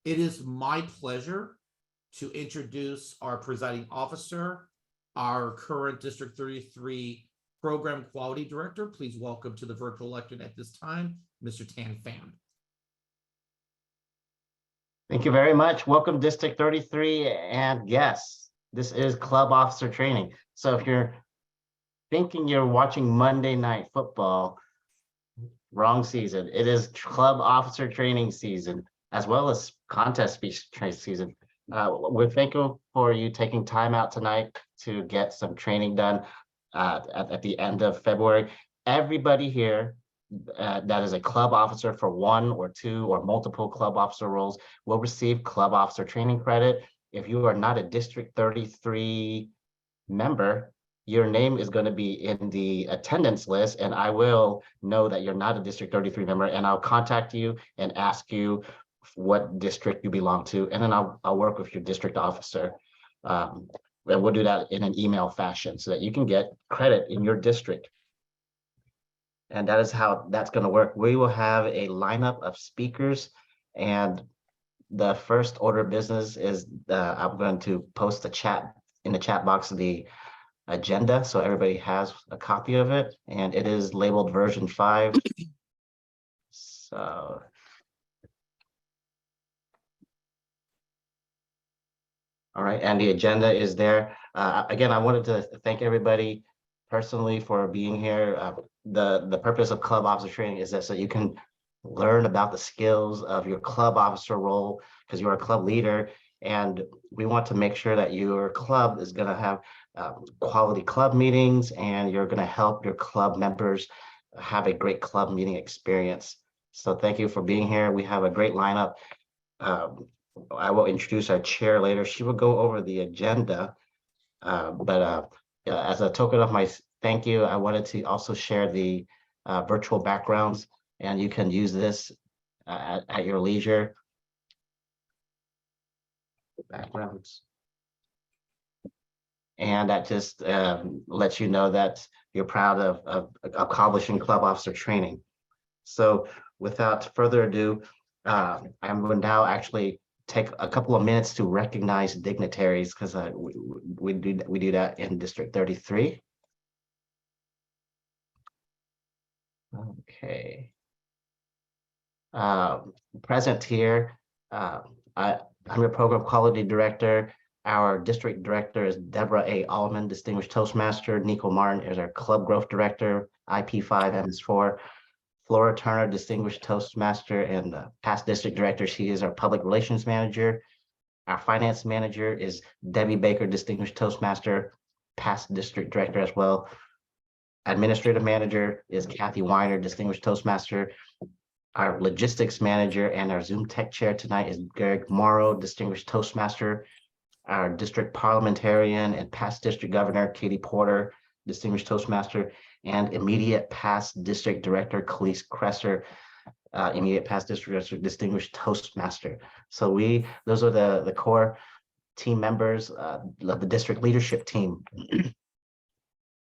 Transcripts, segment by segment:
It is my pleasure to introduce our presiding officer, our current District 33 Program Quality Director. Please welcome to the virtual lectern at this time, Mr. Tan Pham. Thank you very much. Welcome, District 33. And yes, this is Club Officer Training. So if you're thinking you're watching Monday Night Football, wrong season. It is Club Officer Training season, as well as contest speech season. We're thankful for you taking time out tonight to get some training done at the end of February. Everybody here that is a club officer for one or two or multiple club officer roles will receive club officer training credit. If you are not a District 33 member, your name is going to be in the attendance list, and I will know that you're not a District 33 member, and I'll contact you and ask you what district you belong to, and then I'll work with your district officer. And we'll do that in an email fashion so that you can get credit in your district. And that is how that's going to work. We will have a lineup of speakers, and the first order of business is I'm going to post the chat in the chat box the agenda so everybody has a copy of it, and it is labeled version 5. So all right, and the agenda is there. Again, I wanted to thank everybody personally for being here. The purpose of club officer training is that so you can learn about the skills of your club officer role, because you're a club leader, and we want to make sure that your club is going to have quality club meetings, and you're going to help your club members have a great club meeting experience. So thank you for being here. We have a great lineup. I will introduce our chair later. She will go over the agenda, but as a token of my thank you, I wanted to also share the virtual backgrounds, and you can use this at your leisure. Backgrounds. And that just lets you know that you're proud of accomplishing club officer training. So without further ado, I'm going to now actually take a couple of minutes to recognize dignitaries, because we do that in District 33. Okay. Present here, I'm your program quality director. Our district director is Deborah A. Allman, distinguished Toastmaster. Nico Martin is our club growth director, IP5 MS4. Flora Turner, distinguished Toastmaster and past district director. She is our public relations manager. Our finance manager is Debbie Baker, distinguished Toastmaster, past district director as well. Administrative manager is Kathy Weiner, distinguished Toastmaster. Our logistics manager and our Zoom tech chair tonight is Greg Morrow, distinguished Toastmaster. Our district parliamentarian and past district governor, Katie Porter, distinguished Toastmaster, and immediate past district director, Khalees Kresser, immediate past district director, distinguished Toastmaster. So those are the core team members of the district leadership team.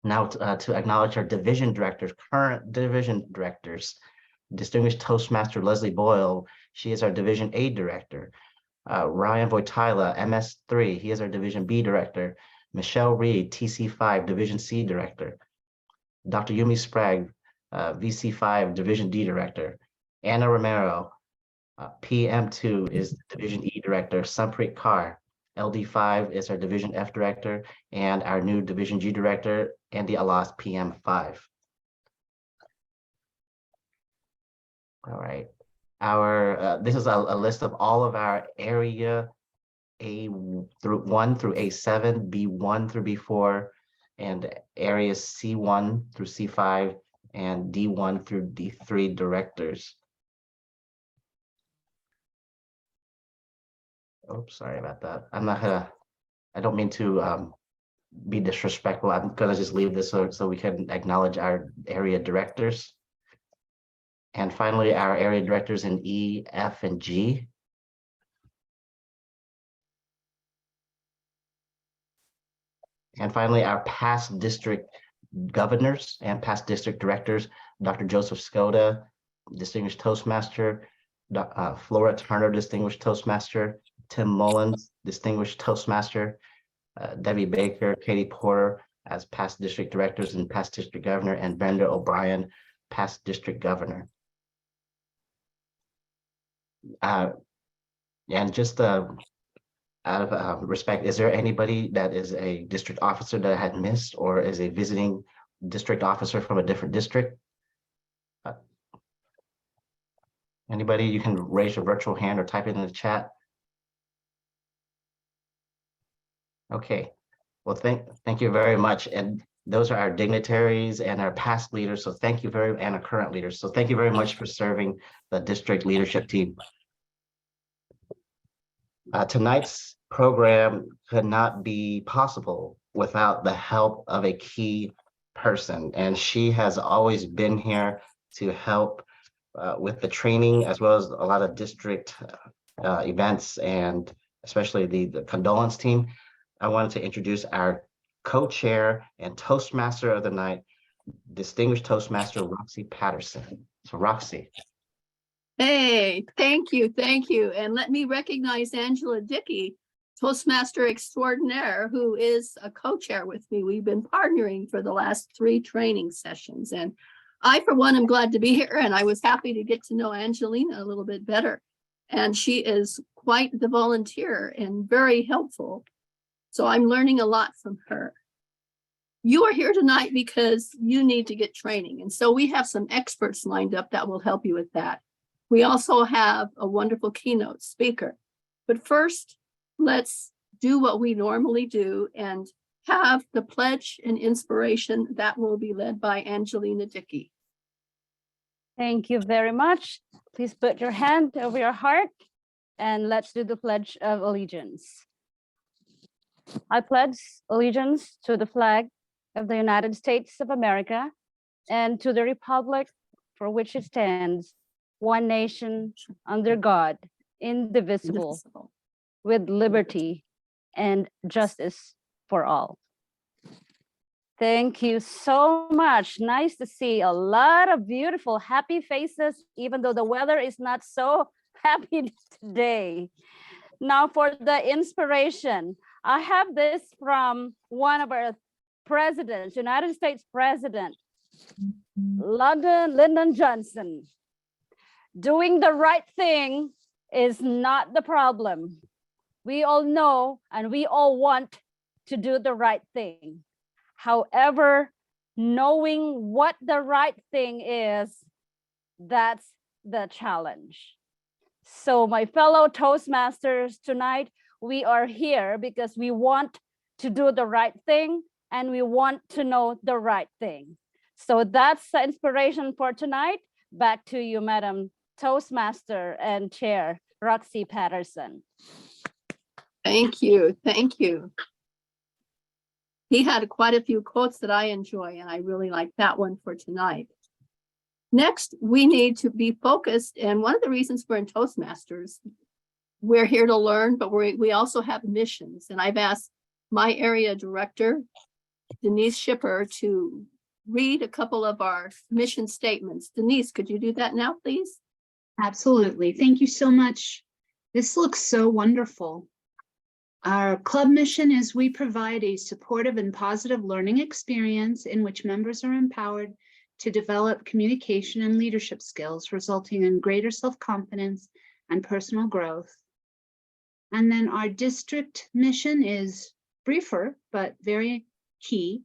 Now to acknowledge our division directors, current division directors. Distinguished Toastmaster Leslie Boyle, she is our Division A director. Ryan Voitila, MS3, he is our Division B director. Michelle Reed, TC5, Division C director. Dr. Yumi Sprague, VC5, Division D director. Anna Romero, PM2 is Division E director. Sampreet Kaur, LD5 is our Division F director, and our new Division G director, Andy Alas, PM5. All right, this is a list of all of our area A1 through A7, B1 through B4, and areas C1 through C5, and D1 through D3 directors. Oops, sorry about that. I don't mean to be disrespectful. I'm gonna just leave this so we can acknowledge our area directors. And finally, our area directors in E, F, and G. And finally, our past district governors and past district directors, Dr. Joseph Skoda, distinguished Toastmaster, Flora Turner, Distinguished Toastmaster, Tim Mullins, Distinguished Toastmaster, Debbie Baker, Katie Porter as past district directors and past district governor, and Brenda O'Brien, past district governor. And just out of respect, is there anybody that is a district officer that I had missed or is a visiting district officer from a different district? Anybody, you can raise your virtual hand or type it in the chat. Okay, well, thank you very much. And those are our dignitaries and our past leaders. So thank you and our current leaders. So thank you very much for serving the district leadership team. Tonight's program could not be possible without the help of a key person. And she has always been here to help with the training, as well as a lot of district events, and especially the condolence team. I wanted to introduce our co-chair and Toastmaster of the night, Distinguished Toastmaster Roxy Patterson. So Roxy. Hey, thank you. And let me recognize Angela Dickey, Toastmaster extraordinaire, who is a co-chair with me. We've been partnering for the last 3 training sessions. And I, for one, am glad to be here. And I was happy to get to know Angelina a little bit better. And she is quite the volunteer and very helpful. So I'm learning a lot from her. You are here tonight because you need to get training. And so we have some experts lined up that will help you with that. We also have a wonderful keynote speaker. But first, let's do what we normally do and have the pledge and inspiration that will be led by Angelina Dickey. Thank you very much. Please put your hand over your heart and let's do the Pledge of Allegiance. I pledge allegiance to the flag of the United States of America and to the republic for which it stands, one nation under God, indivisible, with liberty and justice for all. Thank you so much. Nice to see a lot of beautiful, happy faces, even though the weather is not so happy today. Now for the inspiration, I have this from one of our presidents, United States President, Lyndon Johnson. Doing the right thing is not the problem. We all know and we all want to do the right thing. However, knowing what the right thing is, that's the challenge. So my fellow Toastmasters, tonight, we are here because we want to do the right thing and we want to know the right thing. So that's the inspiration for tonight. Back to you, Madam Toastmaster and Chair Roxy Patterson. Thank you. He had quite a few quotes that I enjoy, and I really like that one for tonight. Next, we need to be focused, and one of the reasons we're in Toastmasters, we're here to learn, but we also have missions, and I've asked my area director, Denise Shipper, to read a couple of our mission statements. Denise, could you do that now, please? Absolutely. Thank you so much. This looks so wonderful. Our club mission is we provide a supportive and positive learning experience in which members are empowered to develop communication and leadership skills, resulting in greater self-confidence and personal growth. And then our district mission is briefer, but very key.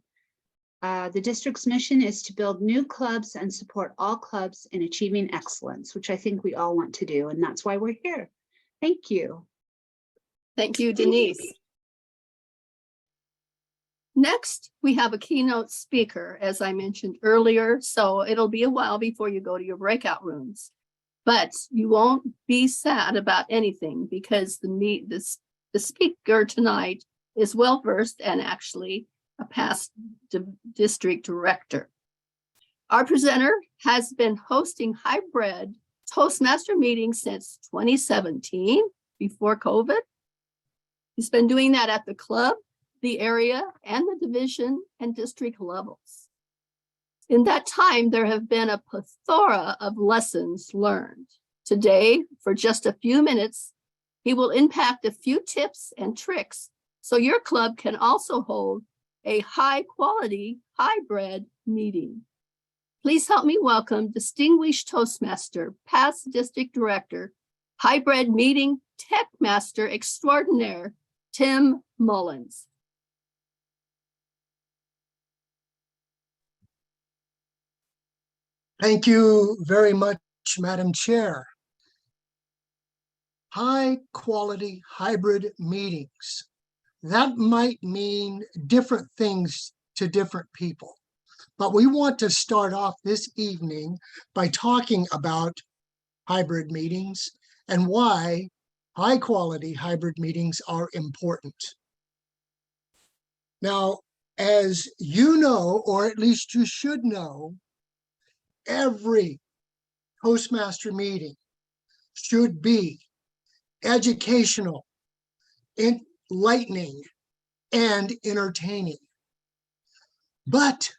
The district's mission is to build new clubs and support all clubs in achieving excellence, which I think we all want to do, and that's why we're here. Thank you. Thank you, Denise. Next, we have a keynote speaker, as I mentioned earlier, so it'll be a while before you go to your breakout rooms. But you won't be sad about anything because the speaker tonight is well-versed and actually a past district director. Our presenter has been hosting hybrid Toastmaster meetings since 2017, before COVID. He's been doing that at the club, the area, and the division and district levels. In that time, there have been a plethora of lessons learned. Today, for just a few minutes, he will impact a few tips and tricks so your club can also hold a high-quality hybrid meeting. Please help me welcome distinguished Toastmaster, past district director, hybrid meeting tech master extraordinaire, Tim Mullins. Thank you very much, Madam Chair. High quality hybrid meetings. That might mean different things to different people. But we want to start off this evening by talking about hybrid meetings and why high quality hybrid meetings are important. Now, as you know, or at least you should know, every Toastmaster meeting should be educational, enlightening, and entertaining. But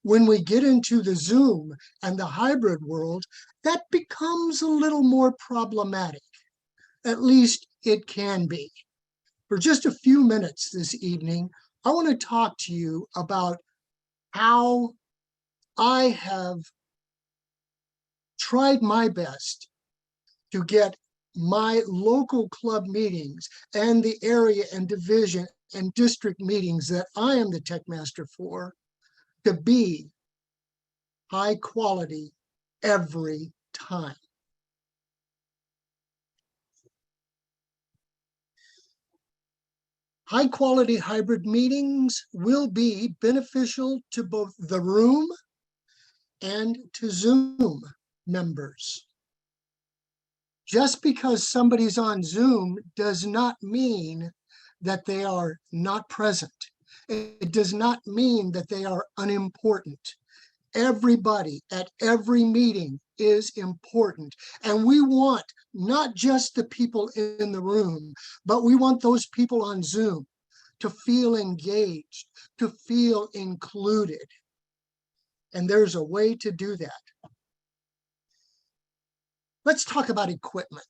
when we get into the Zoom and the hybrid world, that becomes a little more problematic. At least it can be. For just a few minutes this evening, I want to talk to you about how I have tried my best to get my local club meetings and the area and division and district meetings that I am the tech master for to be high quality every time. High quality hybrid meetings will be beneficial to both the room and to Zoom members. Just because somebody's on Zoom does not mean that they are not present. It does not mean that they are unimportant. Everybody at every meeting is important. And we want not just the people in the room, but we want those people on Zoom to feel engaged, to feel included. And there's a way to do that. Let's talk about equipment.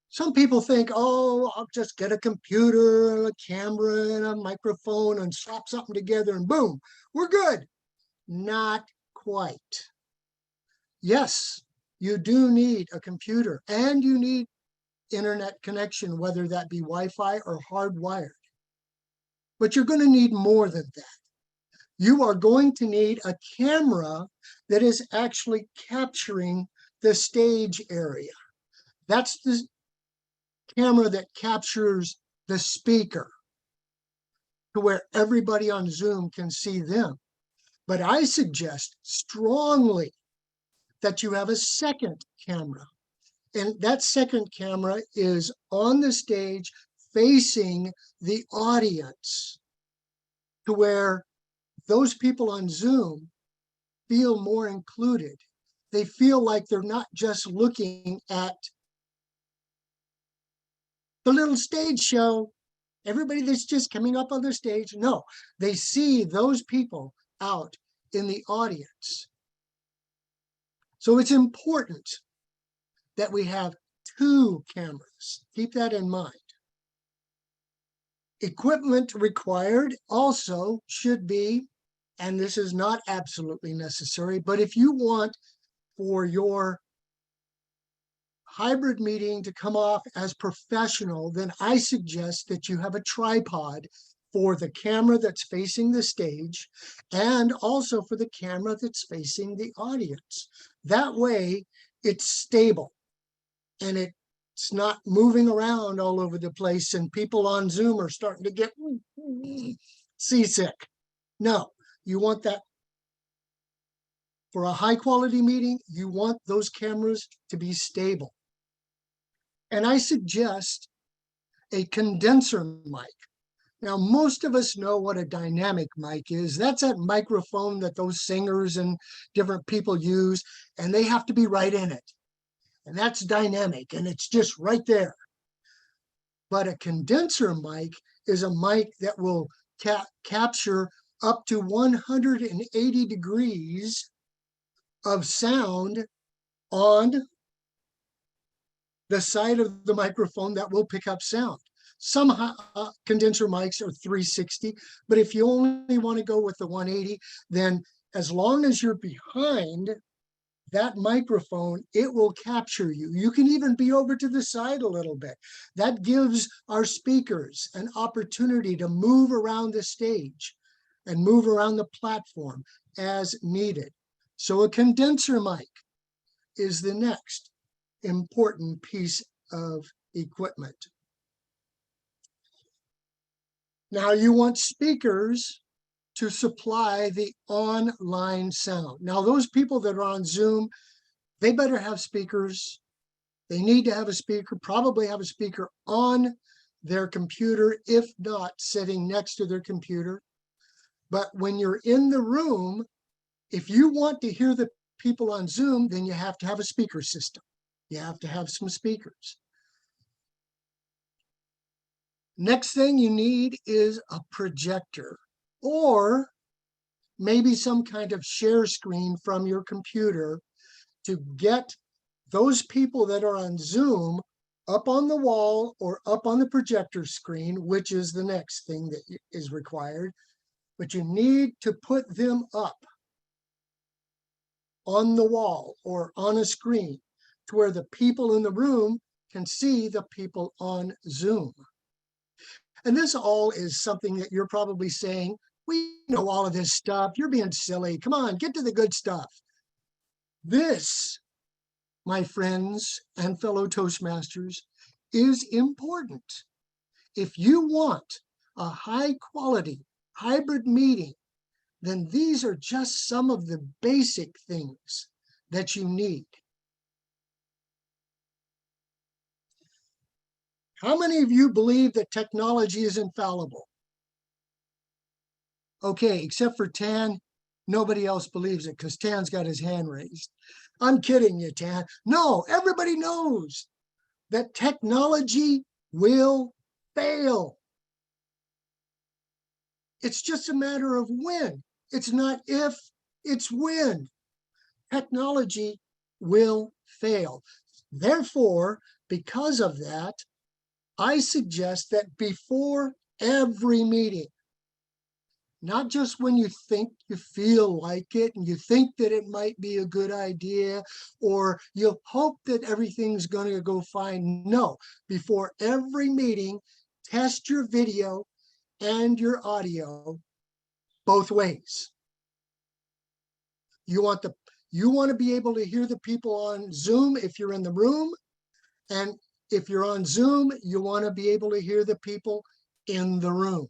Some people think, oh, I'll just get a computer, a camera, and a microphone and slap something together and boom, we're good. Not quite. Yes, you do need a computer and you need internet connection, whether that be Wi-Fi or hardwired. But you're going to need more than that. You are going to need a camera that is actually capturing the stage area. That's the camera that captures the speaker to where everybody on Zoom can see them. But I suggest strongly that you have a second camera. And that second camera is on the stage facing the audience to where those people on Zoom feel more included. They feel like they're not just looking at the little stage show, everybody that's just coming up on the stage. No, they see those people out in the audience. So it's important that we have two cameras. Keep that in mind. Equipment required also should be, and this is not absolutely necessary, but if you want for your hybrid meeting to come off as professional, then I suggest that you have a tripod for the camera that's facing the stage and also for the camera that's facing the audience. That way it's stable and it's not moving around all over the place and people on Zoom are starting to get seasick. No, you want that. For a high quality meeting, you want those cameras to be stable. And I suggest a condenser mic. Now, most of us know what a dynamic mic is. That's that microphone that those singers and different people use, and they have to be right in it. And that's dynamic, and it's just right there. But a condenser mic is a mic that will capture up to 180 degrees of sound on the side of the microphone that will pick up sound. Some condenser mics are 360, but if you only want to go with the 180, then as long as you're behind that microphone, it will capture you. You can even be over to the side a little bit. That gives our speakers an opportunity to move around the stage and move around the platform as needed. So a condenser mic is the next important piece of equipment. Now you want speakers to supply the online sound. Now those people that are on Zoom, they better have speakers. They need to have a speaker, probably have a speaker on their computer, if not sitting next to their computer. But when you're in the room, if you want to hear the people on Zoom, then you have to have a speaker system. You have to have some speakers. Next thing you need is a projector, or maybe some kind of share screen from your computer to get those people that are on Zoom up on the wall or up on the projector screen, which is the next thing that is required. But you need to put them up on the wall or on a screen to where the people in the room can see the people on Zoom. And this all is something that you're probably saying, we know all of this stuff. You're being silly. Come on, get to the good stuff. This, my friends and fellow Toastmasters, is important. If you want a high quality hybrid meeting, then these are just some of the basic things that you need. How many of you believe that technology is infallible? Okay, except for Tan, nobody else believes it because Tan's got his hand raised. I'm kidding you, Tan. No, everybody knows that technology will fail. It's just a matter of when. It's not if, it's when. Technology will fail. Therefore, because of that, I suggest that before every meeting, not just when you think you feel like it and you think that it might be a good idea, or you hope that everything's going to go fine. No, before every meeting, test your video and your audio both ways. You want to be able to hear the people on Zoom if you're in the room, and if you're on Zoom, you want to be able to hear the people in the room.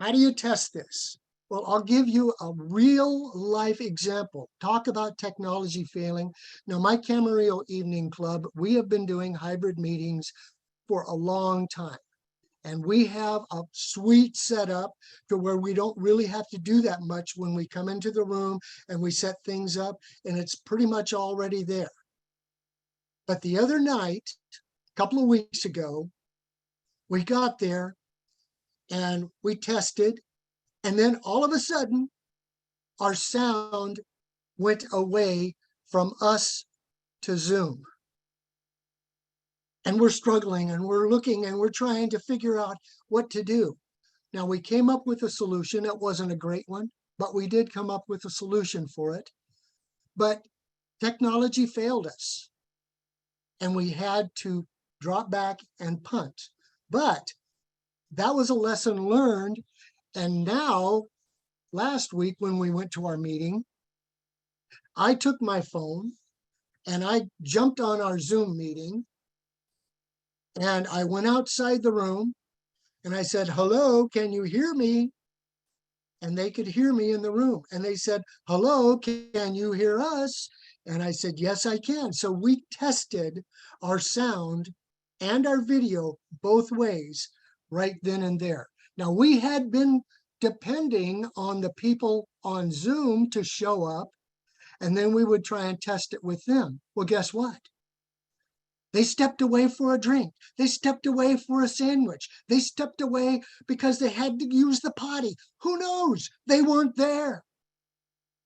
How do you test this? Well, I'll give you a real life example. Talk about technology failing. Now, my Camarillo Evening Club, we have been doing hybrid meetings for a long time. And we have a sweet setup to where we don't really have to do that much when we come into the room and we set things up, and it's pretty much already there. But the other night, a couple of weeks ago, we got there and we tested, and then all of a sudden, our sound went away from us to Zoom. And we're struggling and we're looking and we're trying to figure out what to do. Now, we came up with a solution. It wasn't a great one, but we did come up with a solution for it. But technology failed us, and we had to drop back and punt. But that was a lesson learned. And now, last week when we went to our meeting, I took my phone and I jumped on our Zoom meeting, and I went outside the room and I said, hello, can you hear me? And they could hear me in the room. And they said, hello, can you hear us? And I said, yes, I can. So we tested our sound and our video both ways right then and there. Now, we had been depending on the people on Zoom to show up, and then we would try and test it with them. Well, guess what? They stepped away for a drink. They stepped away for a sandwich. They stepped away because they had to use the potty. Who knows? They weren't there.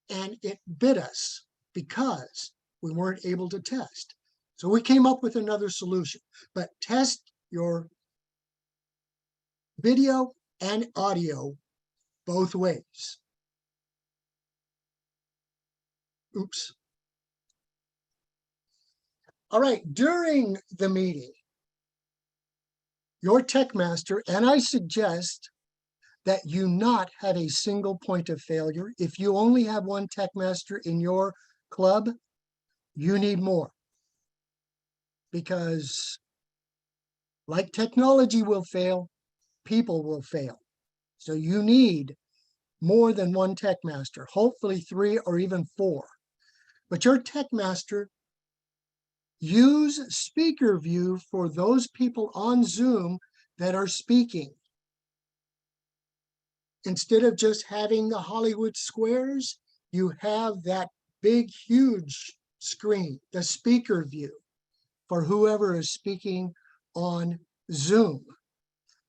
And it bit us because we weren't able to test. So we came up with another solution, but test your video and audio both ways. Oops. All right, during the meeting, your tech master, and I suggest that you not have a single point of failure. If you only have one tech master in your club, you need more. Because like technology will fail, people will fail. So you need more than one tech master, hopefully 3 or even 4. But your tech master, use speaker view for those people on Zoom that are speaking. Instead of just having the Hollywood squares, you have that big, huge screen, the speaker view for whoever is speaking on Zoom,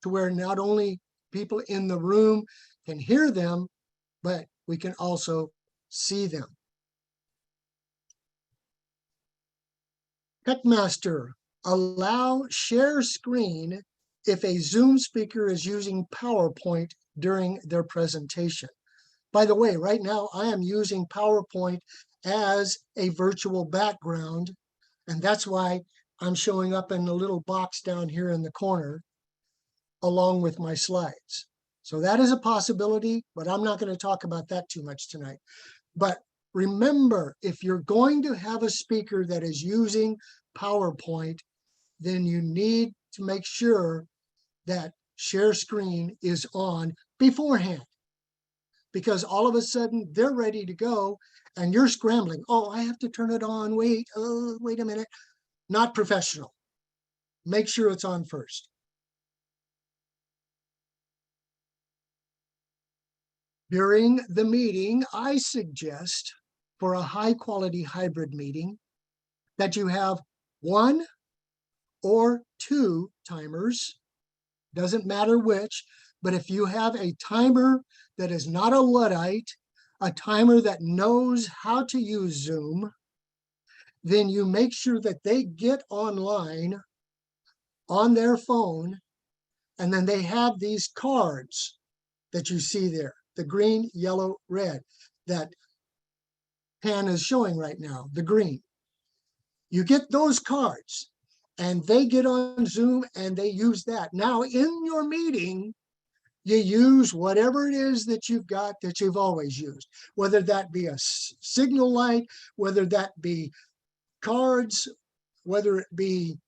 to where not only people in the room can hear them, but we can also see them. TechMaster, allow share screen if a Zoom speaker is using PowerPoint during their presentation. By the way, right now I am using PowerPoint as a virtual background, and that's why I'm showing up in the little box down here in the corner along with my slides. So that is a possibility, but I'm not going to talk about that too much tonight. But remember, if you're going to have a speaker that is using PowerPoint, then you need to make sure that share screen is on beforehand. Because all of a sudden they're ready to go and you're scrambling. Oh, I have to turn it on. Wait a minute. Not professional. Make sure it's on first. During the meeting, I suggest for a high quality hybrid meeting that you have 1 or 2 timers. Doesn't matter which, but if you have a timer that is not a Luddite, a timer that knows how to use Zoom, then you make sure that they get online on their phone, and then they have these cards that you see there, the green, yellow, red, that Pan is showing right now, the green. You get those cards and they get on Zoom and they use that. Now in your meeting, you use whatever it is that you've got that you've always used, whether that be a signal light, whether that be cards, whether it be,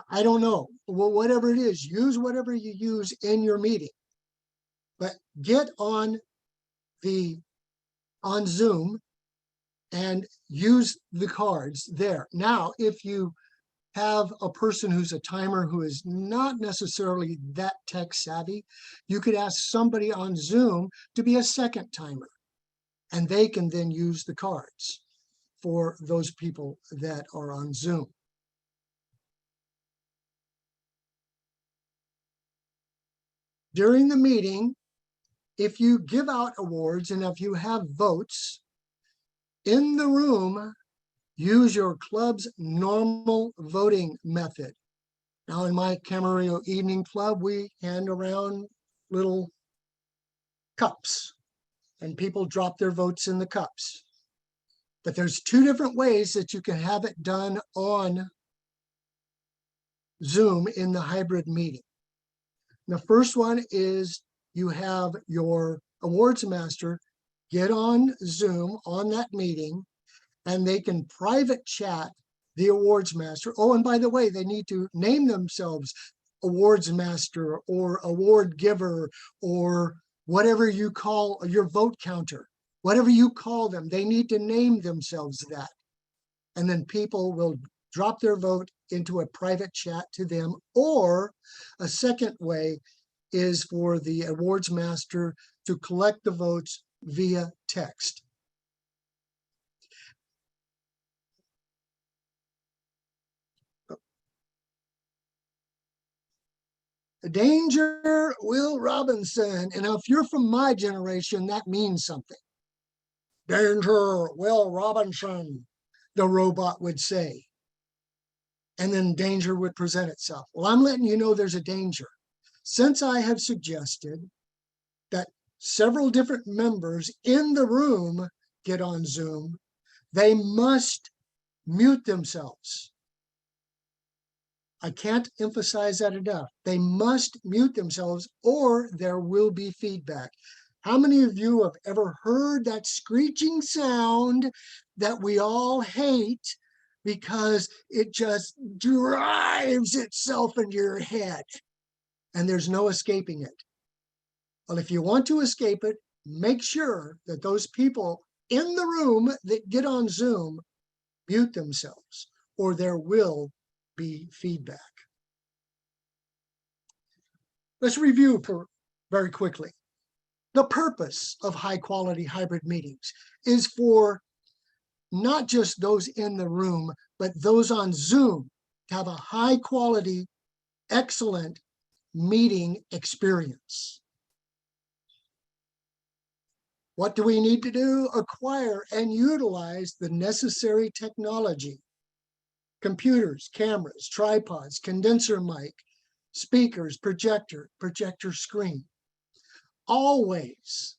I don't know, well, whatever it is, use whatever you use in your meeting. But get on Zoom and use the cards there. Now, if you have a person who's a timer who is not necessarily that tech savvy, you could ask somebody on Zoom to be a second timer, and they can then use the cards for those people that are on Zoom. During the meeting, if you give out awards and if you have votes in the room, use your club's normal voting method. Now in my Camarillo Evening Club, we hand around little cups and people drop their votes in the cups. But there's 2 different ways that you can have it done on Zoom in the hybrid meeting. The first one is you have your awards master get on Zoom on that meeting, and they can private chat the awards master. Oh, and by the way, they need to name themselves awards master or award giver or whatever you call your vote counter. Whatever you call them, they need to name themselves that. And then people will drop their vote into a private chat to them. Or a second way is for the awards master to collect the votes via text. Danger, Will Robinson. And if you're from my generation, that means something. Danger, Will Robinson, the robot would say. and then danger would present itself. Well, I'm letting you know there's a danger. Since I have suggested that several different members in the room get on Zoom, they must mute themselves. I can't emphasize that enough. They must mute themselves or there will be feedback. How many of you have ever heard that screeching sound that we all hate because it just drives itself into your head and there's no escaping it? Well, if you want to escape it, make sure that those people in the room that get on Zoom mute themselves or there will be feedback. Let's review very quickly. The purpose of high quality hybrid meetings is for not just those in the room, but those on Zoom to have a high quality, excellent meeting experience. What do we need to do? Acquire and utilize the necessary technology. Computers, cameras, tripods, condenser mic, speakers, projector screen. Always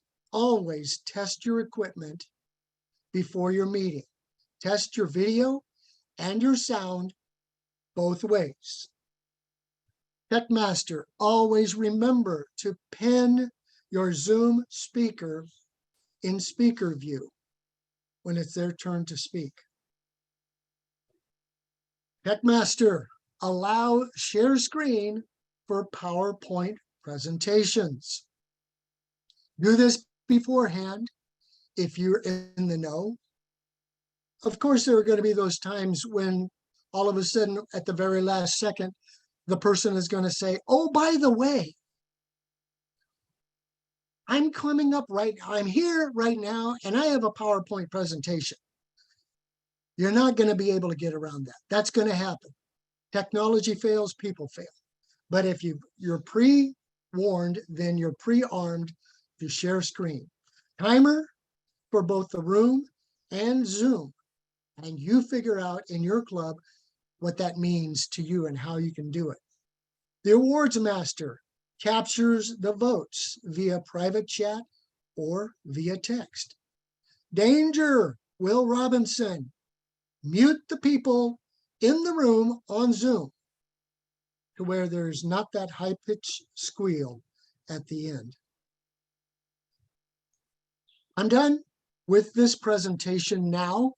test your equipment before your meeting. Test your video and your sound both ways. Techmaster, always remember to pin your Zoom speaker in speaker view when it's their turn to speak. Techmaster, allow share screen for PowerPoint presentations. Do this beforehand if you're in the know. Of course, there are going to be those times when all of a sudden at the very last second, the person is going to say, oh, by the way, I'm coming up right now. I'm here right now and I have a PowerPoint presentation. You're not going to be able to get around that. That's going to happen. Technology fails, people fail. But if you're pre-warned, then you're pre-armed to share screen. Timer for both the room and Zoom. And you figure out in your club what that means to you and how you can do it. The awards master captures the votes via private chat or via text. Danger, Will Robinson. Mute the people in the room on Zoom to where there's not that high-pitched squeal at the end. I'm done with this presentation now,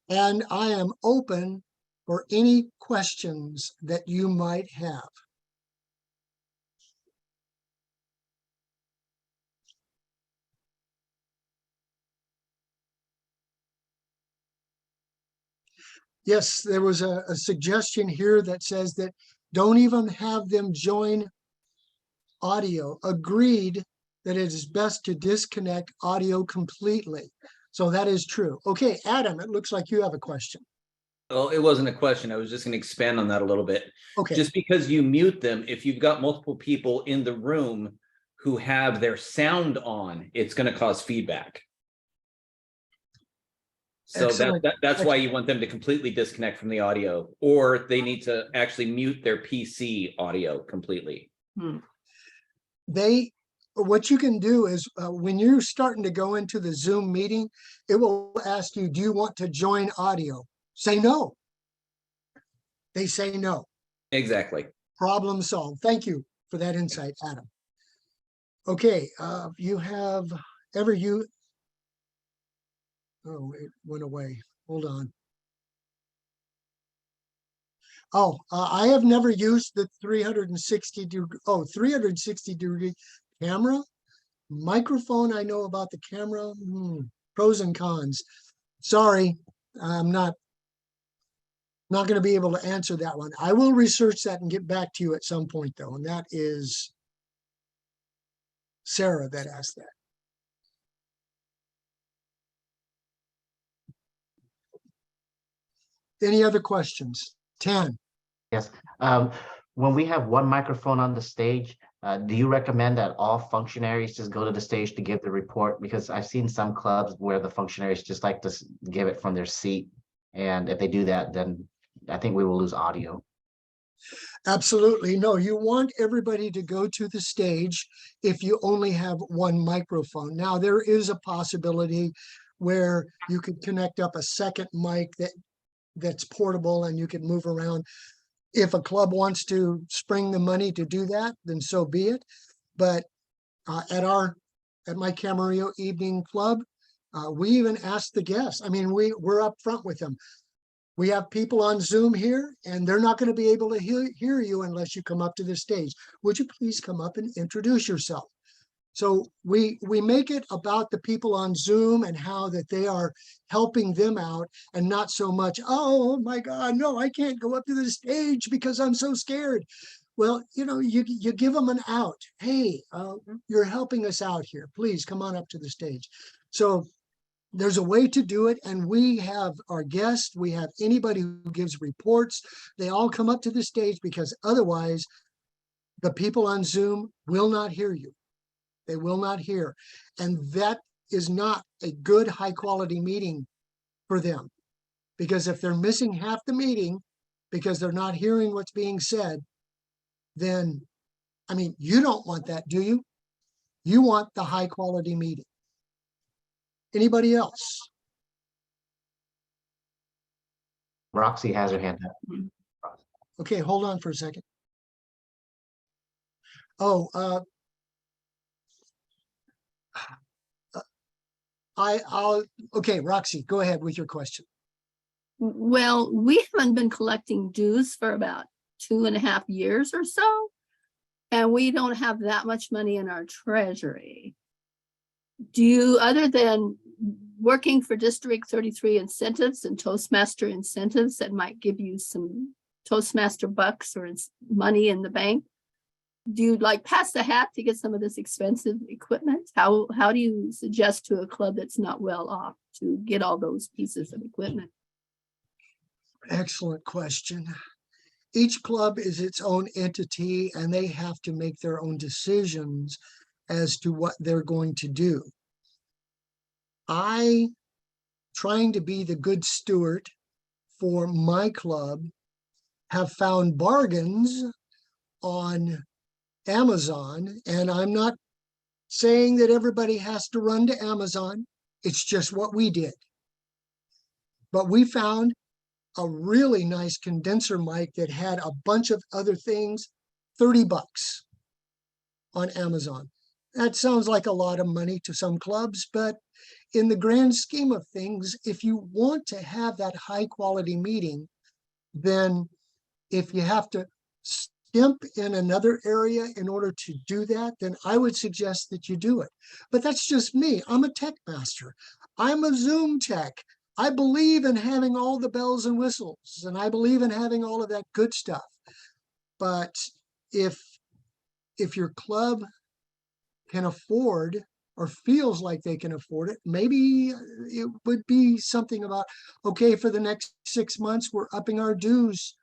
and I am open for any questions that you might have. Yes, there was a suggestion here that says that don't even have them join audio. Agreed that it is best to disconnect audio completely. So that is true. Okay, Adam, it looks like you have a question. Well, it wasn't a question. I was just going to expand on that a little bit. Okay. Just because you mute them, if you've got multiple people in the room who have their sound on, it's going to cause feedback. So that's why you want them to completely disconnect from the audio, or they need to actually mute their PC audio completely. What you can do is when you're starting to go into the Zoom meeting, it will ask you, do you want to join audio? Say no. They say no. Exactly. Problem solved. Thank you for that insight, Adam. Okay, you have oh, it went away. Hold on. Oh, I have never used the 360 degree camera. Microphone, I know about the camera. Pros and cons. Sorry, I'm not going to be able to answer that one. I will research that and get back to you at some point, though. And that is Sarah that asked that. Any other questions? 10. Yes. When we have one microphone on the stage, do you recommend that all functionaries just go to the stage to give the report? Because I've seen some clubs where the functionaries just like to give it from their seat. And if they do that, then I think we will lose audio. Absolutely. No, you want everybody to go to the stage if you only have one microphone. Now, there is a possibility where you could connect up a second mic that's portable and you can move around. If a club wants to spring the money to do that, then so be it. But at my Camarillo Evening Club, we even asked the guests. I mean, we're up front with them. We have people on Zoom here, and they're not going to be able to hear you unless you come up to the stage. Would you please come up and introduce yourself? So we make it about the people on Zoom and how that they are helping them out, and not so much, oh my God, no, I can't go up to the stage because I'm so scared. Well, you give them an out. Hey, you're helping us out here. Please come on up to the stage. So there's a way to do it. And we have our guests, we have anybody who gives reports. They all come up to the stage, because otherwise the people on Zoom will not hear you. They will not hear. And that is not a good high quality meeting for them, because if they're missing half the meeting because they're not hearing what's being said, then, I mean, you don't want that, do you? You want the high quality meeting. Anybody else? Roxy has her hand up. Okay, hold on for a second. Oh, okay, Roxy, go ahead with your question. Well, we haven't been collecting dues for about 2.5 years or so, and we don't have that much money in our treasury. Do you, other than working for District 33 incentives and Toastmaster incentives that might give you some Toastmaster bucks or money in the bank, do you like pass the hat to get some of this expensive equipment? How do you suggest to a club that's not well off to get all those pieces of equipment? Excellent question. Each club is its own entity, and they have to make their own decisions as to what they're going to do. I, trying to be the good steward for my club, have found bargains on Amazon, and I'm not saying that everybody has to run to Amazon. It's just what we did. But we found a really nice condenser mic that had a bunch of other things, $30 on Amazon. That sounds like a lot of money to some clubs, but in the grand scheme of things, if you want to have that high quality meeting, then if you have to skimp in another area in order to do that, then I would suggest that you do it. But that's just me. I'm a tech master. I'm a Zoom tech. I believe in having all the bells and whistles, and I believe in having all of that good stuff. But if your club can afford or feels like they can afford it, maybe it would be something about, okay, for the next 6 months, we're upping our dues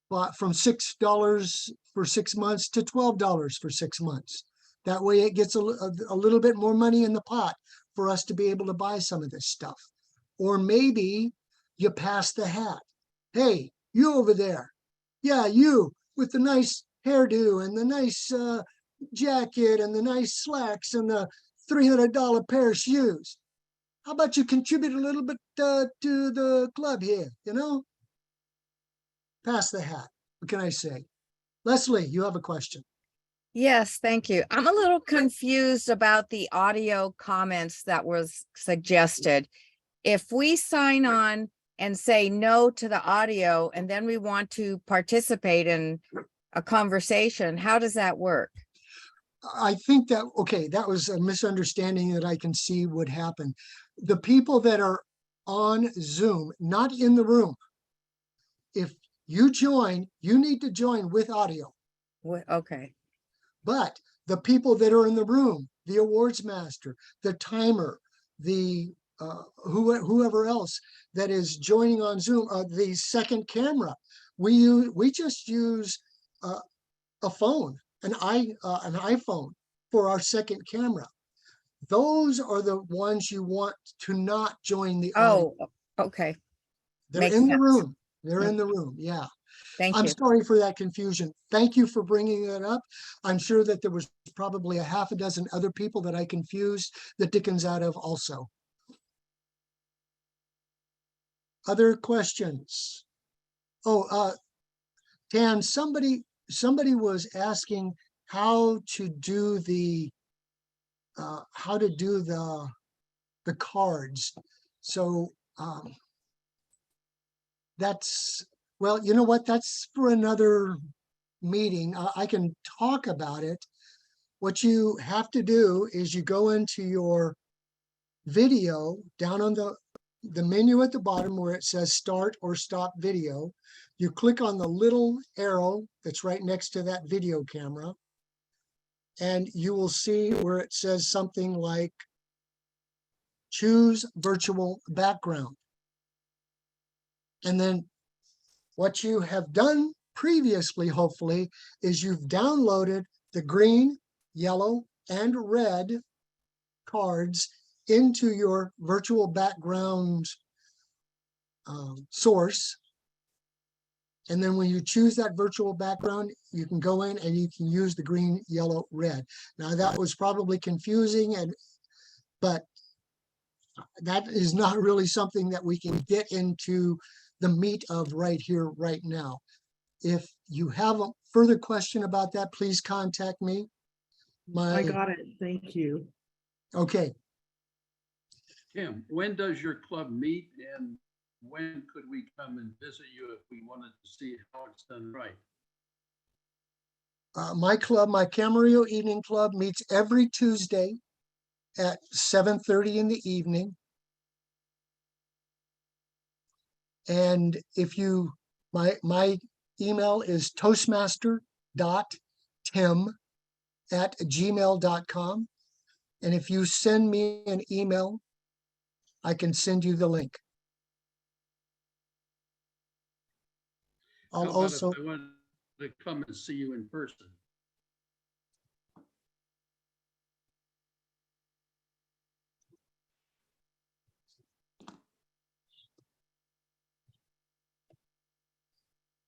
from $6 for 6 months to $12 for 6 months. That way it gets a little bit more money in the pot for us to be able to buy some of this stuff. Or maybe you pass the hat. Hey, you over there. Yeah, you with the nice hairdo and the nice jacket and the nice slacks and the $300 pair of shoes. How about you contribute a little bit to the club here, Pass the hat. What can I say? Leslie, you have a question. Yes, thank you. I'm a little confused about the audio comments that was suggested. If we sign on and say no to the audio, and then we want to participate in a conversation, how does that work? I think that, okay, that was a misunderstanding that I can see would happen. The people that are on Zoom, not in the room, if you join, you need to join with audio. Okay. But the people that are in the room, the awards master, the timer, the whoever else that is joining on Zoom, the second camera, we just use a phone, an iPhone for our second camera. Those are the ones you want to not join the audio. Oh, okay. They're Makes in the sense. room. They're in the room, yeah. Thank I'm you. sorry for that confusion. Thank you for bringing it up. I'm sure that there was probably a half a dozen other people that I confused the dickens out of also. Other questions? Oh, Tan, somebody was asking how to do the cards. So that's, well, you know what? That's for another meeting. I can talk about it. What you have to do is you go into your video down on the menu at the bottom where it says start or stop video. You click on the little arrow that's right next to that video camera, and you will see where it says something like choose virtual background. And then what you have done previously, hopefully, is you've downloaded the green, yellow, and red cards into your virtual background source. And then when you choose that virtual background, you can go in and you can use the green, yellow, red. Now that was probably confusing, but that is not really something that we can get into the meat of right here, right now. If you have a further question about that, please contact me. I got it. Thank you. Okay. Tim, when does your club meet and when could we come and visit you if we wanted to see how it's done right? My club, my Camarillo Evening Club, meets every Tuesday at 7:30 in the evening. And if you, my email is toastmaster.tim@gmail.com. And if you send me an email, I can send you the link. How I'll about also, if I wanted to come and see you in person?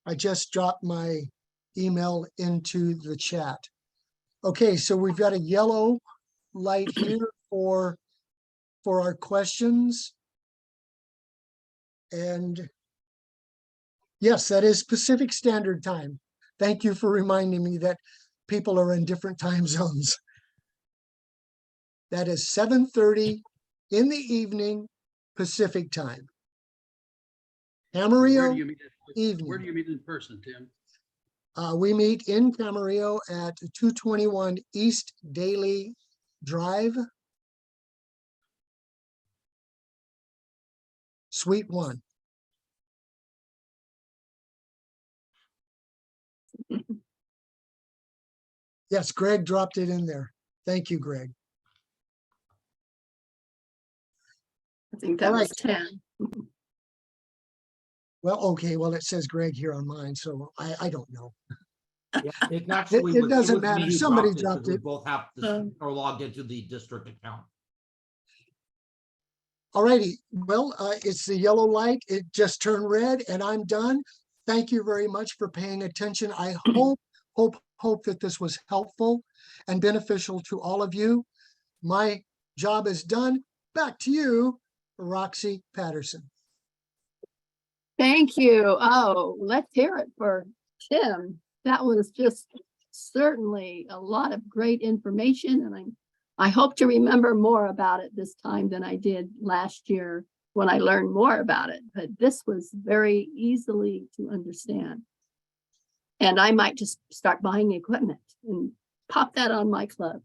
I just dropped my email into the chat. Okay, so we've got a yellow light here for our questions. And yes, that is Pacific Standard Time. Thank you for reminding me that people are in different time zones. That is 7:30 in the evening Pacific Time. Where do Camarillo you meet? evening. Where do you meet in person, Tim? We meet in Camarillo at 221 East Daly Drive, Suite 1. Yes, Greg dropped it in there. Thank you, Greg. I think that All was right. 10. Well, okay, well, it says Greg here on mine, so I don't know. Yeah, it actually It doesn't matter. me who Somebody dropped dropped 'cause we it. both have to or logged into the district account. All righty. Well, it's the yellow light. It just turned red and I'm done. Thank you very much for paying attention. I hope that this was helpful and beneficial to all of you. My job is done. Back to you, Roxy Patterson. Thank you. Oh, let's hear it for Tim. That was just certainly a lot of great information, and I hope to remember more about it this time than I did last year when I learned more about it. But this was very easily to understand. And I might just start buying equipment and pop that on my club.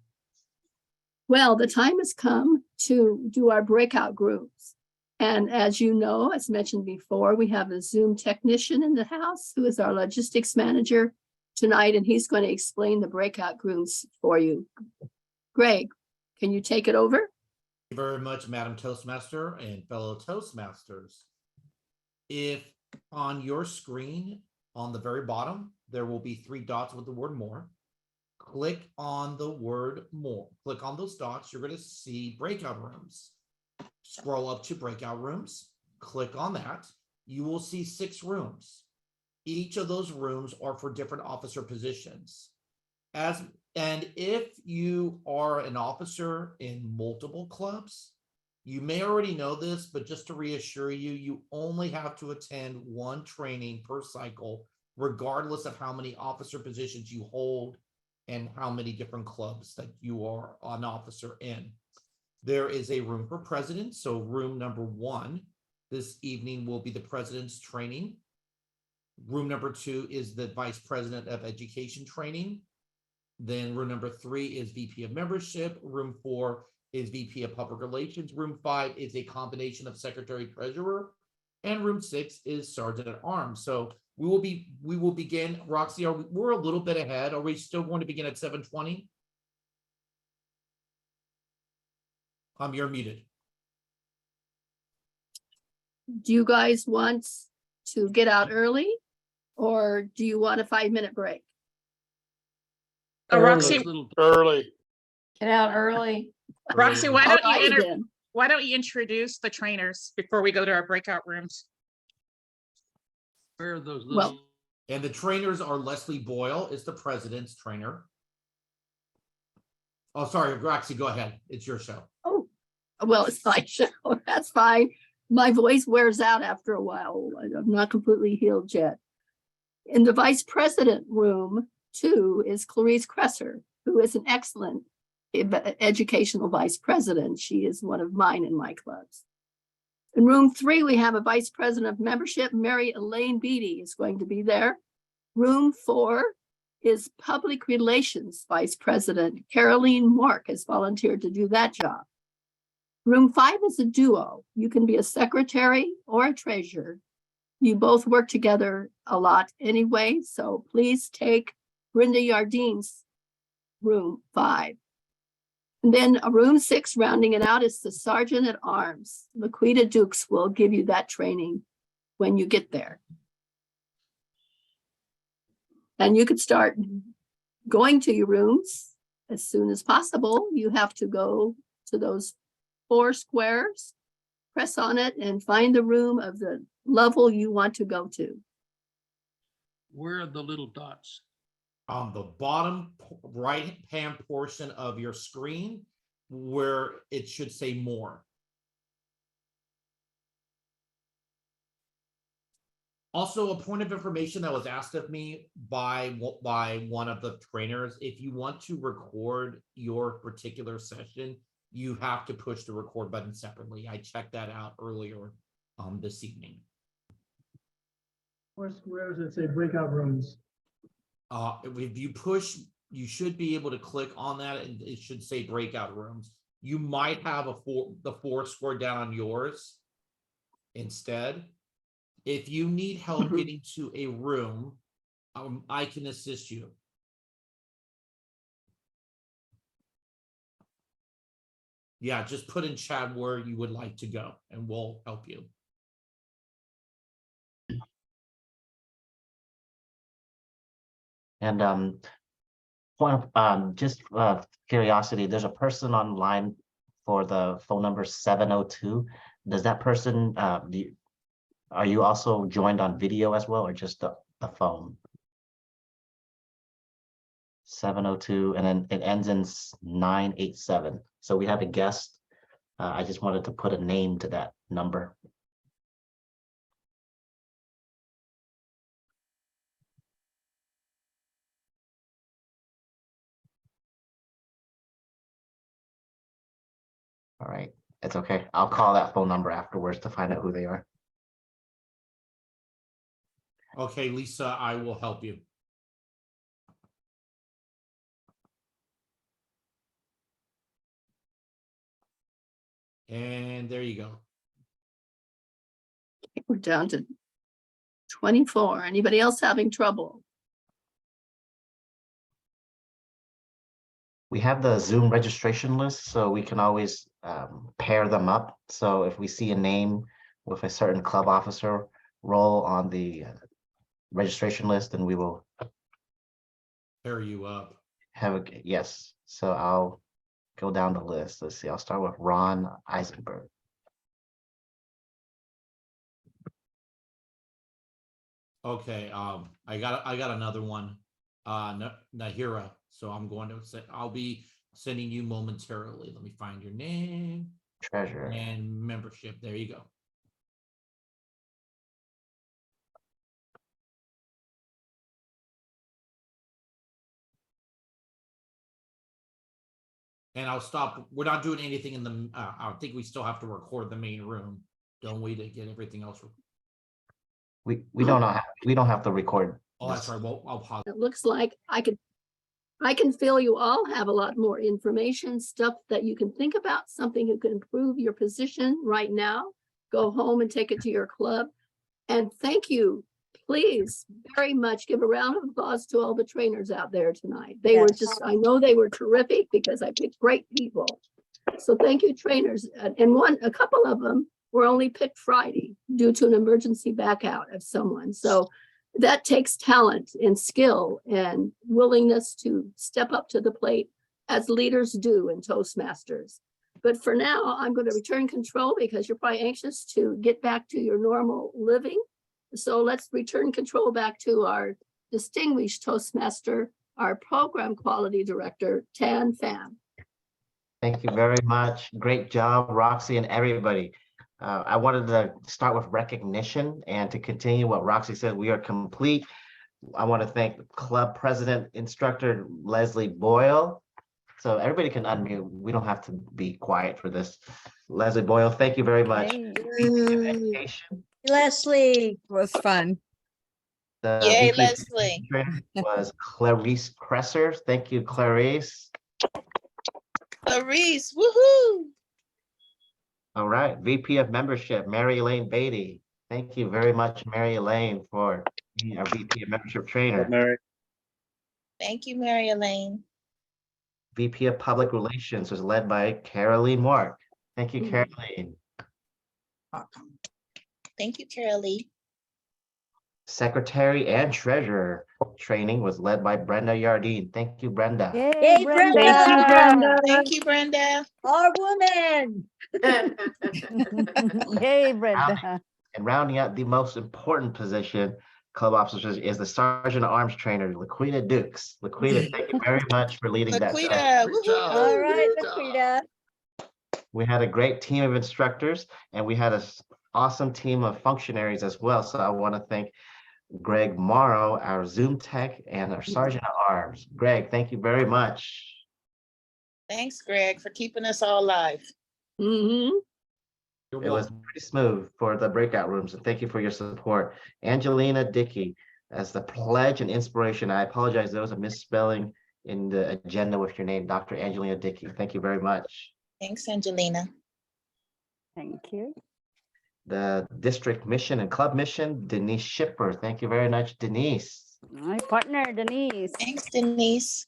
Well, the time has come to do our breakout groups. And as you know, as mentioned before, we have a Zoom technician in the house who is our logistics manager tonight, and he's going to explain the breakout groups for you. Greg, can you take it over? Thank you very much, Madam Toastmaster and fellow Toastmasters. If on your screen, on the very bottom, there will be 3 dots with the word more. Click on the word more. Click on those dots. You're going to see breakout rooms. Scroll up to breakout rooms. Click on that. you will see 6 rooms. Each of those rooms are for different officer positions. And if you are an officer in multiple clubs, you may already know this, but just to reassure you, you only have to attend 1 training per cycle, regardless of how many officer positions you hold and how many different clubs that you are an officer in. There is a room for president. So room number 1 this evening will be the president's training. Room number 2 is the vice president of education training. Then room number 3 is VP of membership. Room 4 is VP of public relations. Room 5 is a combination of secretary treasurer. And room 6 is sergeant at arms. So we will begin. Roxy, we're a little bit ahead. Are we still going to begin at 7:20? You're muted. Do you guys want to get out early? Or do you want a 5-minute break? Roxy, Early. get out early. Roxy, Why don't you Alrighty then. why don't you introduce the trainers before we go to our breakout rooms? Where are those Well- little? And the trainers are Leslie Boyle is the president's trainer. Oh, sorry, Roxy, go ahead. It's your show. Oh, well, it's my show. That's fine. My voice wears out after a while. I'm not completely healed yet. In the vice president room 2 is Clarice Kresser, who is an excellent educational vice president. She is one of mine in my clubs. In room 3, we have a vice president of membership, Mary Elaine Beatty is going to be there. Room 4 is public relations vice president. Caroline Mork has volunteered to do that job. Room 5 is a duo. You can be a secretary or a treasurer. You both work together a lot anyway, so please take Brenda Yardine's room 5. And then room 6, rounding it out, is the sergeant at arms. Laquita Dukes will give you that training when you get there. And you could start going to your rooms as soon as possible. You have to go to those 4 squares, press on it, and find the room of the level you want to go to. Where are the little dots? On the bottom right-hand portion of your screen, where it should say more. Also, a point of information that was asked of me by one of the trainers: if you want to record your particular session, you have to push the record button separately. I checked that out earlier this evening. 4 squares that say breakout rooms. If you push, you should be able to click on that and it should say breakout rooms. You might have the 4 square down on yours instead. If you need help getting to a room, I can assist you. Yeah, just put in chat where you would like to go and we'll help you. And point of just curiosity, there's a person online for the phone number 702. Does that person are you also joined on video as well, or just the phone? 702, and then it ends in 987. So we have a guest. I just wanted to put a name to that number. All right, it's okay. I'll call that phone number afterwards to find out who they are. Okay, Lisa, I will help you. And there you go. We're down to 24. Anybody else having trouble? We have the Zoom registration list, so we can always pair them up. So if we see a name with a certain club officer role on the registration list, then we will Pair you up. have a, yes. So I'll go down the list. Let's see, I'll start with Ron Eisenberg. Okay, I got another one. Nahira. So I'm going to say I'll be sending you momentarily. Let me find your name Treasurer. and membership. There you go. And I'll stop. We're not doing anything in the. I think we still have to record the main room, don't we, to get everything else. We don't have to record. Oh, that's this. right. Well, I'll pause. It looks like I can feel you all have a lot more information, stuff that you can think about, something you can improve your position right now. Go home and take it to your club. And thank you. Please very much give a round of applause to all the trainers out there tonight. They were just, I know they were terrific because I picked great people. So thank you, trainers. And a couple of them were only picked Friday due to an emergency back out of someone. So that takes talent and skill and willingness to step up to the plate as leaders do in Toastmasters. But for now, I'm going to return control because you're probably anxious to get back to your normal living. So let's return control back to our distinguished Toastmaster, our program quality director, Tan Pham. Thank you very much. Great job, Roxy and everybody. I wanted to start with recognition and to continue what Roxy said, we are complete. I want to thank club president instructor Leslie Boyle. So everybody can unmute. We don't have to be quiet for this. Leslie Boyle, thank you very much. Education. Leslie was fun. The Yay, VP Leslie. was Clarice Cresser. Thank you, Clarice. Clarice, woohoo! All right, VP of Membership, Mary Elaine Beatty. Thank you very much, Mary Elaine, for being our VP of Membership Trainer. Thank you, Mary Elaine. VP of Public Relations was led by Caroline Mark. Thank you, Caroline. Thank you, Carolee. Secretary and Treasurer training was led by Brenda Yardine. Thank you, Brenda. Yay, Brenda. Thank you, Brenda. Thank you, Brenda. Our woman. Yay, Brenda. And rounding out the most important position, club officers, is the Sergeant at Arms trainer, Laquita Dukes. Laquita, thank you very much for leading that session. Laquita, woohoo! All right, Laquita. We had a great team of instructors and we had an awesome team of functionaries as well. So I want to thank Greg Morrow, our Zoom tech, and our Sergeant at Arms. Greg, thank you very much. Thanks, Greg, for keeping us all live. Mm-hmm. It was pretty smooth for the breakout rooms, and thank you for your support. Angelina Dickey as the pledge and inspiration. I apologize, there was a misspelling in the agenda with your name, Dr. Angelina Dickey. Thank you very much. Thanks, Angelina. Thank you. The district mission and club mission, Denise Shipper. Thank you very much, Denise. My partner, Denise. Thanks, Denise.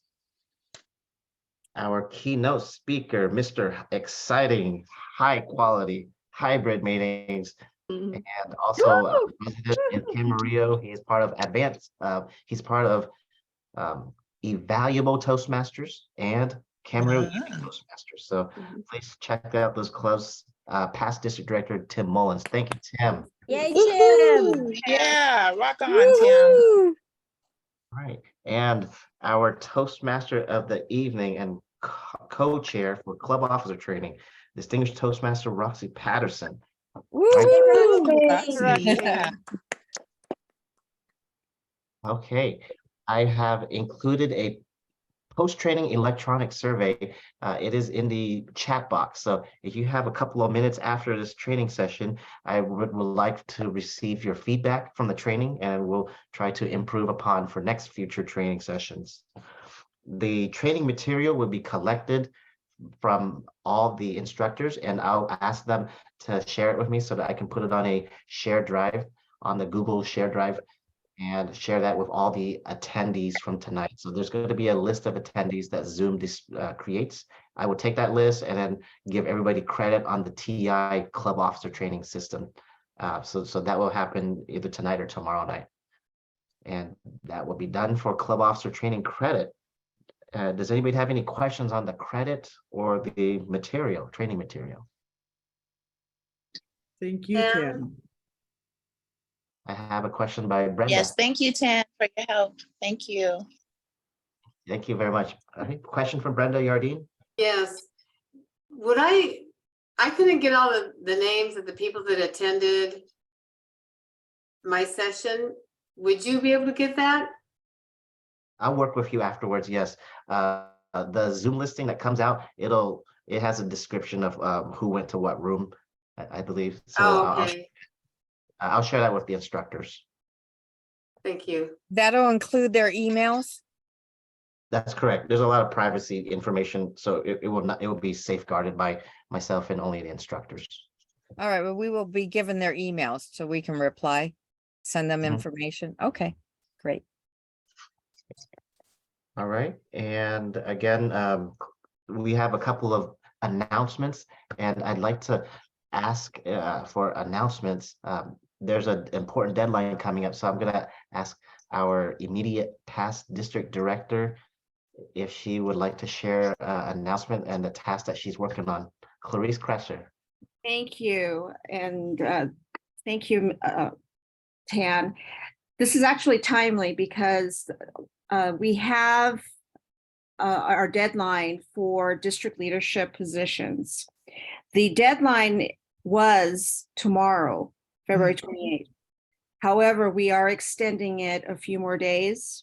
Our keynote speaker, Mr. Exciting, high quality, hybrid meetings. And also President in Camarillo. He is part of advanced, he's part of Evaluable Toastmasters and Camarillo Toastmasters. So please check out those clubs. Past district director Tim Mullins. Thank you, Tim. Yay, Woohoo! Tim. Yeah, rock on, Tim. All right, and our Toastmaster of the evening and co-chair for club officer training, distinguished Toastmaster Roxy Patterson. Yeah. Okay, I have included a post-training electronic survey. It is in the chat box. So if you have a couple of minutes after this training session, I would like to receive your feedback from the training and we'll try to improve upon for next future training sessions. The training material will be collected from all the instructors and I'll ask them to share it with me so that I can put it on a shared drive on the Google Share Drive and share that with all the attendees from tonight. So there's going to be a list of attendees that Zoom creates. I will take that list and then give everybody credit on the TI club officer training system. So that will happen either tonight or tomorrow night. And that will be done for club officer training credit. Does anybody have any questions on the credit or the material, training material? Thank you, Tim. I have a question by Brenda. Yes, thank you, Tim, for your help. Thank you. Thank you very much. All right, question from Brenda Yardine. Yes. I couldn't get all of the names of the people that attended my session. Would you be able to get that? I'll work with you afterwards. Yes. The Zoom listing that comes out, it has a description of who went to what room, I believe. So Oh, okay. I'll share that with the instructors. Thank you. That'll include their emails. That's correct. There's a lot of privacy information, so it will be safeguarded by myself and only the instructors. All right, well, we will be given their emails so we can reply, send them Mhm. information. Okay, great. All right, and again, we have a couple of announcements, and I'd like to ask for announcements. There's an important deadline coming up, so I'm gonna ask our immediate past district director if she would like to share an announcement and the task that she's working on. Clarice Kresser. Thank you, and thank you, Tan. This is actually timely because we have our deadline for district leadership positions. The deadline was tomorrow, February 28th. However, we are extending it a few more days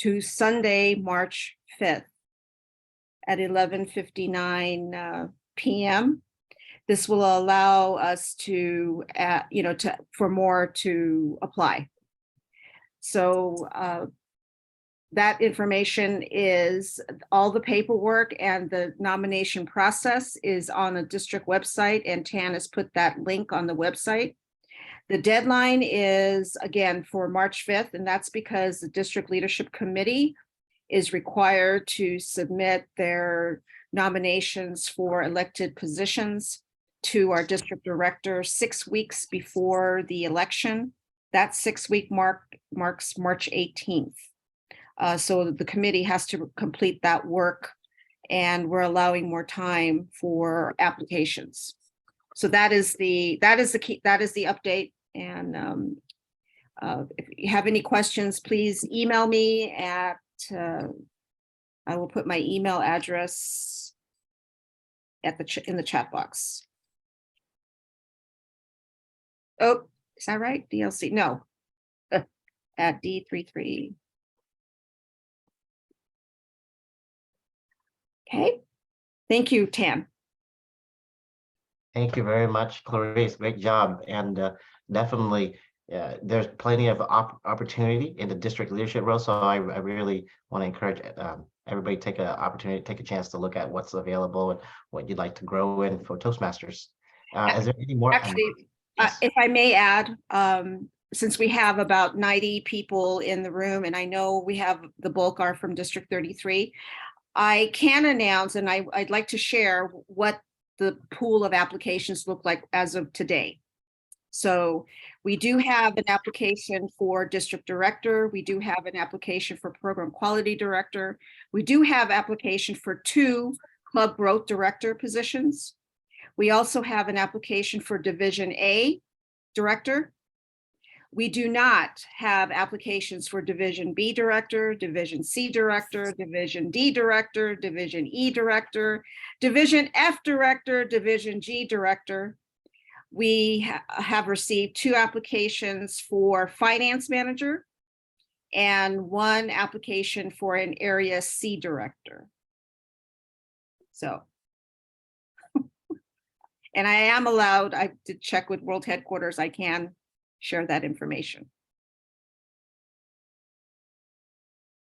to Sunday, March 5th at 11:59 p.m. This will allow us to, for more to apply. So that information is all the paperwork, and the nomination process is on the district website, and Tan has put that link on the website. The deadline is again for March 5th, and that's because the district leadership committee is required to submit their nominations for elected positions to our district director 6 weeks before the election. That 6-week marks March 18th. So the committee has to complete that work, and we're allowing more time for applications. So that is the update. And if you have any questions, please email me at, I will put my email address at in the chat box. Oh, is that right? DLC? No. At D33. Okay. Thank you, Tam. Thank you very much, Clarice. Great job. And definitely, there's plenty of opportunity in the district leadership role. So I really want to encourage everybody take an opportunity, take a chance to look at what's available and what you'd like to grow in for Toastmasters. Is there any more? Actually, Yes. if I may add, since we have about 90 people in the room, and I know we have the bulk are from District 33, I can announce, and I'd like to share what the pool of applications look like as of today. So we do have an application for district director. We do have an application for program quality director. We do have application for 2 club growth director positions. We also have an application for Division A director. We do not have applications for Division B director, Division C director, Division D director, Division E director, Division F director, Division G director. We have received 2 applications for finance manager and 1 application for an area C director. So, and I am allowed, I did check with World Headquarters, I can share that information.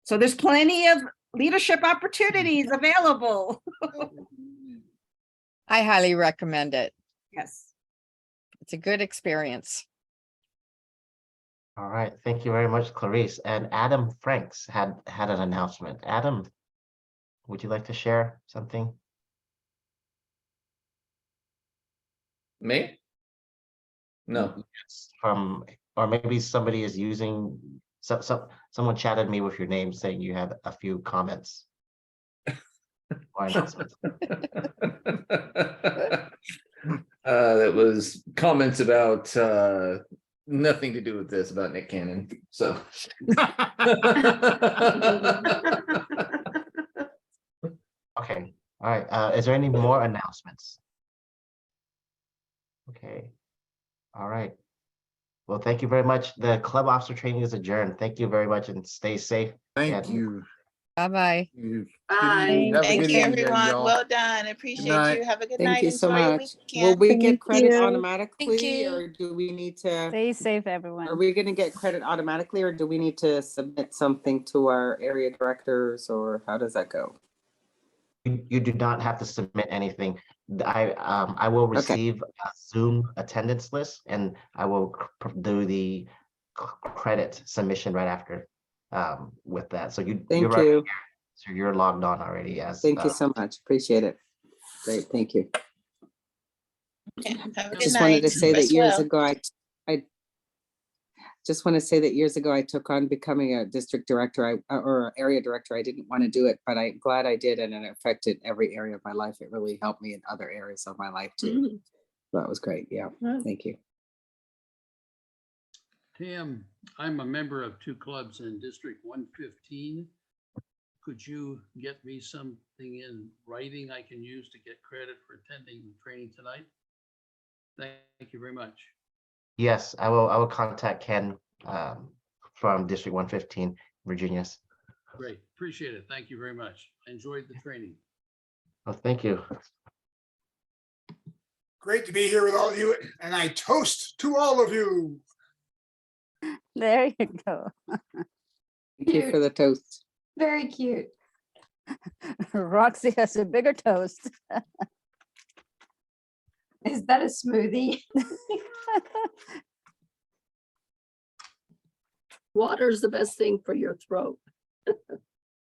So there's plenty of leadership opportunities available. I highly recommend it. Yes. It's a good experience. All right. Thank you very much, Clarice. And Adam Franks had an announcement. Adam, would you like to share something? Me? No. From, or maybe somebody is using, someone chatted me with your name saying you had a few comments. Or announcements. That was comments about nothing to do with this about Nick Cannon, so. Okay, all right. Is there any more announcements? Okay, all right. Well, thank you very much. The club officer training is adjourned. Thank you very much and stay safe. Thank And- you. Bye-bye. Good Bye. evening. Have a Thank good you, evening, everyone. y'all. Well done. Appreciate night. you. Have a good Thank night. you so Enjoy your much. Will weekend. we get Thank credit you. automatically you. or do we need to, Stay safe, are everyone. we gonna get credit automatically or do we need to submit something to our area directors or how does that go? You do not have to submit anything. I will receive a Zoom attendance list and I will do the credit submission right after with that. So Thank you're already you. here. So you're logged on already as Thank you so much. Appreciate it. Great, thank you. Okay, have a good Just wanted night. to say that Rest years well. ago, I just want to say that years ago, I took on becoming a district director or area director. I didn't want to do it, but I'm glad I did. And it affected every area of my life. It really helped me in other areas of my life too. That was great. Yeah, thank you. Tim, I'm a member of 2 clubs in District 115. Could you get me something in writing I can use to get credit for attending the training tonight? Thank you very much. Yes, I will contact Ken from District 115, Virginia's. Great, appreciate it. Thank you very much. I enjoyed the training. Well, thank you. Great to be here with all of you, and I toast to all of you. There you go. Thank you for the toast. Very cute. Roxy has a bigger toast. Is that a smoothie? Water's the best thing for your throat.